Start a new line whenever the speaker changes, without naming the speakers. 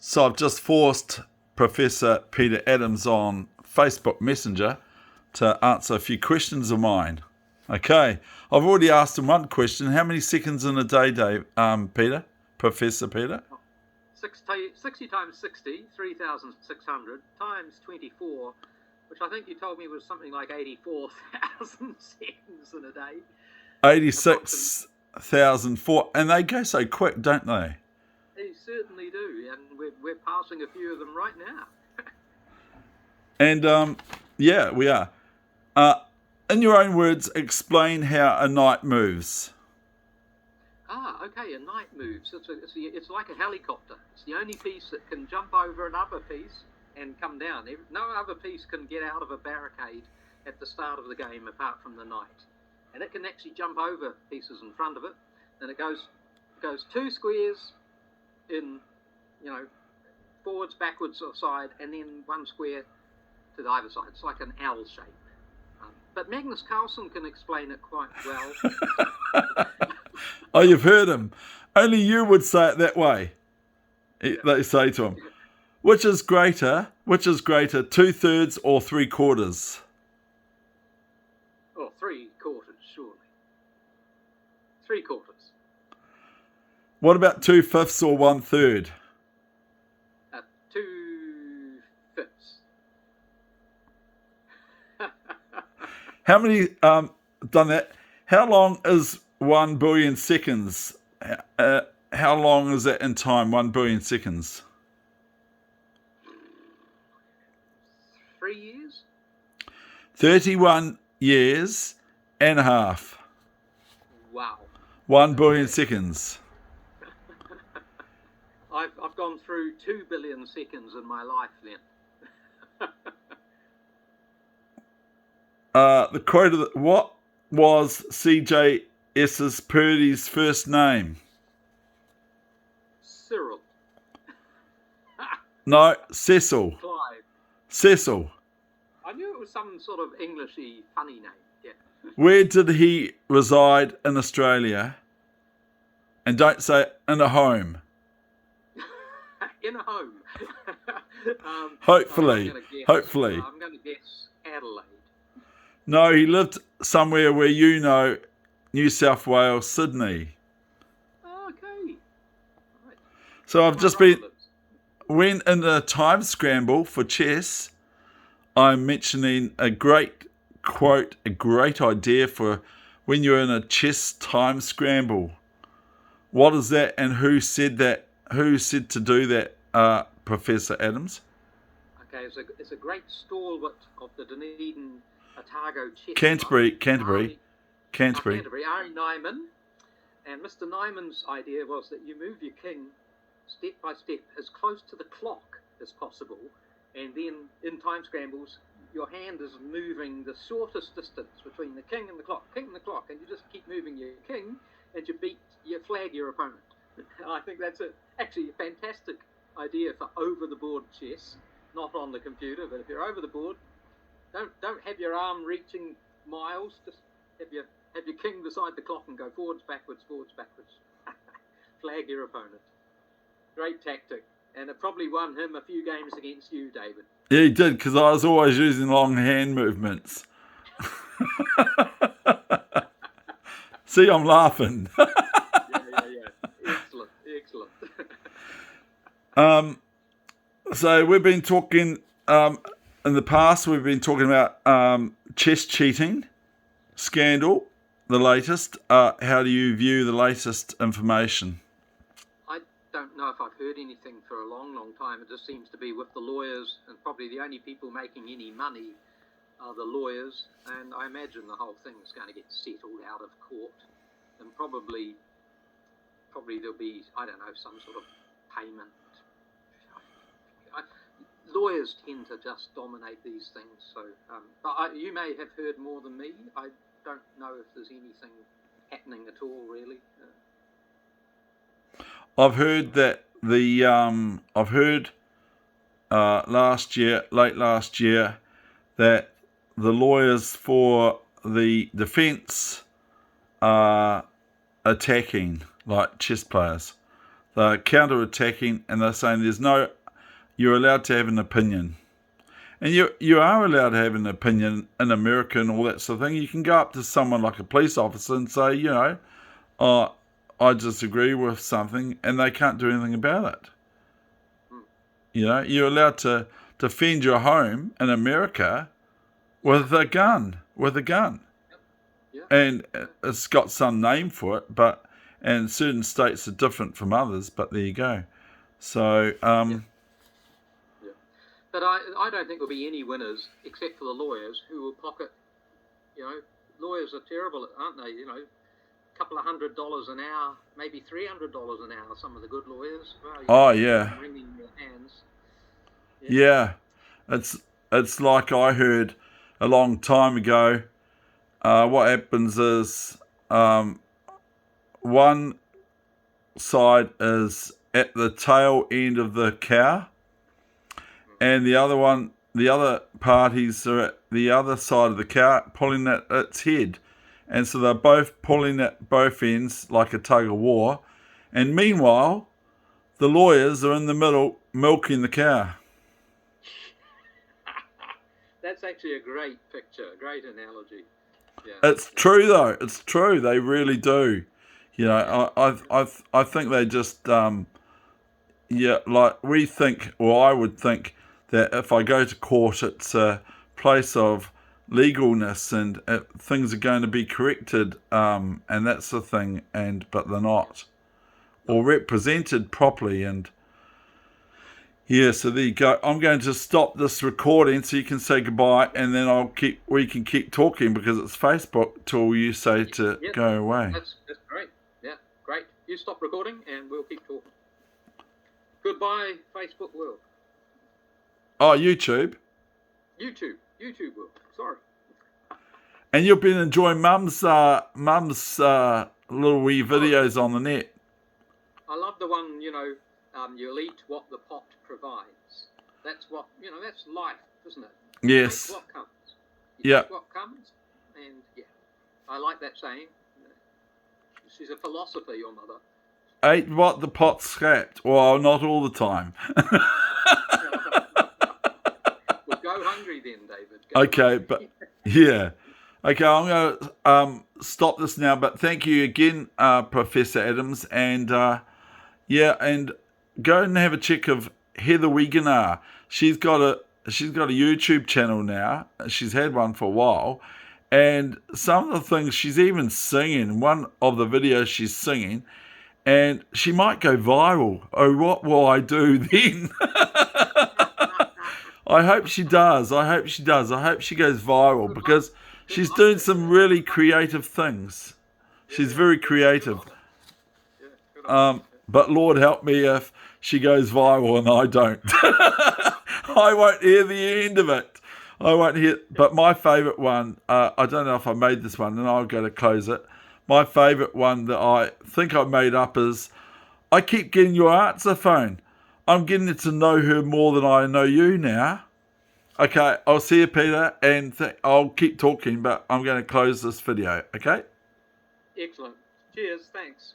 So I've just forced Professor Peter Adams on Facebook Messenger to answer a few questions of mine. Okay, I've already asked him one question. How many seconds in a day, Dave? Peter? Professor Peter?
60 times 60, 3,600, times 24, which I think you told me was something like 84,000 seconds in a day.
86,004. And they go so quick, don't they?
They certainly do, and we're passing a few of them right now.
And, yeah, we are. In your own words, explain how a knight moves.
Okay, a knight moves. It's like a helicopter. It's the only piece that can jump over another piece and come down. No other piece can get out of a barricade at the start of the game apart from the knight. And it can actually jump over pieces in front of it. And it goes 2 squares in, forwards, backwards, or side, and then 1 square to the either side. It's like an L shape. But Magnus Carlsen can explain it quite well.
Oh, you've heard him. Only you would say it that way. They say to him, which is greater, 2/3 or 3/4?
Oh, 3/4, surely. 3/4.
What about 2/5 or 1/3?
2/5.
How many, done that? How long is 1 billion seconds? How long is that in time, 1 billion seconds?
3 years?
31 years and a half.
Wow.
1 billion seconds.
I've gone through 2 billion seconds in my life then.
The quote of what was CJS Purdy's first name?
Cyril.
No, Cecil.
Clive.
Cecil.
I knew it was some sort of Englishy funny name. Yeah.
Where did he reside in Australia? And don't say in a home.
In a home.
Hopefully.
I'm going to guess Adelaide.
No, he lived somewhere where New South Wales, Sydney.
Okay. Right.
So I've just been, when in the time scramble for chess, I'm mentioning a great quote, a great idea for when you're in a chess time scramble. What is that, and who said that? Who said to do that, Professor Adams?
Okay, it's a great stalwart of the Dunedin Otago chess
Canterbury.
Ari Nyman. And Mr. Nyman's idea was that you move your king step by step as close to the clock as possible, and then in time scrambles your hand is moving the shortest distance between the king and the clock, and you just keep moving your king and you flag your opponent. I think that's actually a fantastic idea for over the board chess, not on the computer, but if you're over the board, don't have your arm reaching miles, just have your king beside the clock and go forwards, backwards. Flag your opponent. Great tactic. And it probably won him a few games against you, David.
Yeah, he did, because I was always using long hand movements. See, I'm laughing.
Yeah. Excellent.
So we've been talking, in the past, we've been talking about chess cheating scandal, the latest. How do you view the latest information?
I don't know if I've heard anything for a long, long time. It just seems to be with the lawyers, and probably the only people making any money are the lawyers, and I imagine the whole thing is going to get settled out of court, and probably there'll be, I don't know, some sort of payment. Lawyers tend to just dominate these things, so but you may have heard more than me. I don't know if there's anything happening at all, really.
I've heard that late last year, that the lawyers for the defence are attacking, like chess players. they're counter-attacking, and they're saying you're allowed to have an opinion. And you are allowed to have an opinion in America and all that sort of thing. You can go up to someone like a police officer and say, oh, I disagree with something, and they can't do anything about it. You're allowed to defend your home in America with a gun.
Yeah.
And it's got some name for it, and certain states are different from others, but there you go. So,
But I don't think there'll be any winners except for the lawyers who will pocket, lawyers are terrible, aren't they? A couple of $100 an hour, maybe $300 an hour, some of the good lawyers.
Oh, yeah.
Wringing your hands.
Yeah. It's like I heard a long time ago, what happens is one side is at the tail end of the cow, and the other parties are at the other side of the cow pulling at its head. And so they're both pulling at both ends like a tug of war. And meanwhile, the lawyers are in the middle milking the cow.
That's actually a great picture, a great analogy. Yeah.
It's true though. It's true. They really do. I think they just like we think, or I would think that if I go to court, it's a place of legalness and things are going to be corrected, and that's the thing. But they're not, or represented properly. And yeah, so there you go. I'm going to stop this recording so you can say goodbye, and then we can keep talking because it's Facebook till you say to go away.
That's great. Yeah, great. You stop recording and we'll keep talking. Goodbye, Facebook world.
Oh, YouTube world. Sorry. And you've been enjoying Mum's little wee videos on the net.
I love the one, you'll eat what the pot provides. That's what, that's life, isn't it?
Yes.
Take what comes.
Yeah.
Take what comes, and I like that saying. She's a philosopher, your mother.
Ate what the pot scrapped. Well, not all the time.
Well, go hungry then, David.
Okay, but yeah. Okay, I'm going to stop this now, but thank you again, Professor Adams, and and go and have a check of Heather Wegener. She's got a YouTube channel now. She's had one for a while, and some of the things she's even singing. One of the videos she's singing, and she might go viral. Oh, what will I do then? I hope she does. I hope she goes viral because she's doing some really creative things. She's very creative. But Lord help me if she goes viral and I don't. I won't hear the end of it. I won't hear. But my favourite one, I don't know if I made this one, and I'll go to close it. My favourite one that I think I made up is, I keep getting your answer phone. I'm getting to know her more than I know you now. Okay, I'll see you, Peter, and I'll keep talking, but I'm going to close this video, okay?
Excellent. Cheers, thanks.